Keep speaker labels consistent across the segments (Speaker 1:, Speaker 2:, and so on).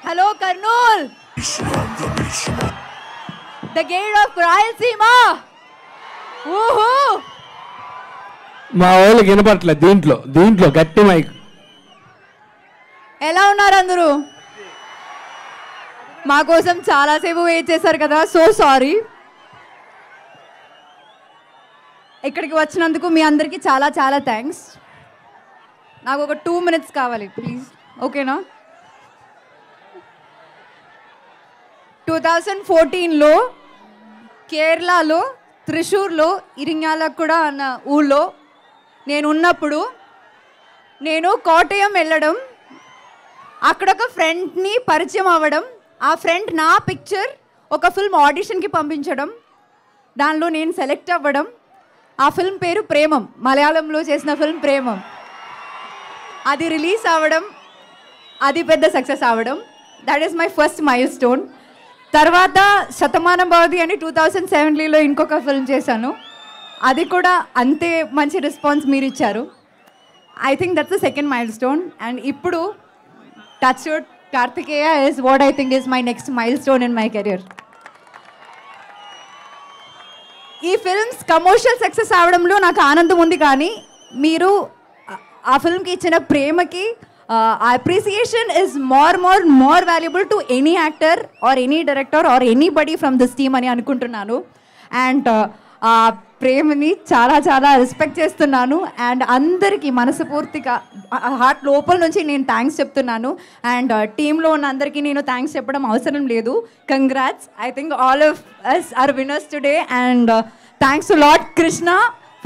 Speaker 1: Hello, Karnool! The gate of Rayalaseema! Woohoo!
Speaker 2: మా వాళ్ళకి వినపట్లేదు దీంట్లో గట్టి మైక్.
Speaker 1: ఎలా ఉన్నారు అందరూ? మా కోసం చాలాసేపు వెయిట్ చేశారు కదా, సో సారీ. ఇక్కడికి వచ్చినందుకు మీ అందరికీ చాలా చాలా థ్యాంక్స్. నాకు ఒక 2 minutes కావాలి ప్లీజ్, ఓకేనా? 2014లో కేరళలో త్రిశూర్లో ఇరింగాలక్కుడ అన్న ఊళ్ళో నేను ఉన్నప్పుడు నేను కోటయం వెళ్ళడం, అక్కడ ఒక ఫ్రెండ్ని పరిచయం అవ్వడం, ఆ ఫ్రెండ్ నా పిక్చర్ ఒక ఫిల్మ్ ఆడిషన్కి పంపించడం, దానిలో నేను సెలెక్ట్ అవ్వడం, ఆ ఫిల్మ్ పేరు ప్రేమం, మలయాళంలో చేసిన ఫిల్మ్ ప్రేమం, అది రిలీజ్ అవ్వడం, అది పెద్ద సక్సెస్ అవ్వడం. That is my first mile stone. తర్వాత శతమానం భవతి అని 2017లో ఇంకొక ఫిల్మ్ చేశాను, అది కూడా అంతే మంచి రెస్పాన్స్ మీరు ఇచ్చారు. I think that's the second milestone. And ఇప్పుడు touch wood Karthikeya is what I think is my next milestone in my career. ఈ ఫిల్మ్స్ కమర్షియల్ సక్సెస్ అవడంలో నాకు ఆనందం ఉంది, కానీ మీరు ఆ ఫిల్మ్కి ఇచ్చిన ప్రేమకి appreciation is more valuable to any actor or any director or anybody from this team అని అనుకుంటున్నాను. అండ్ ఆ ప్రేమని చాలా చాలా రెస్పెక్ట్ చేస్తున్నాను. అండ్ అందరికీ మనస్ఫూర్తిగా హార్ట్ లోపల నుంచి నేను థ్యాంక్స్ చెప్తున్నాను. అండ్ టీంలో ఉన్న అందరికీ నేను థ్యాంక్స్ చెప్పడం అవసరం లేదు. Congrats, I think all of us are winners today. And thanks to Lord Krishna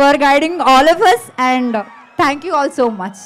Speaker 1: for guiding all of us. And thank you all so much.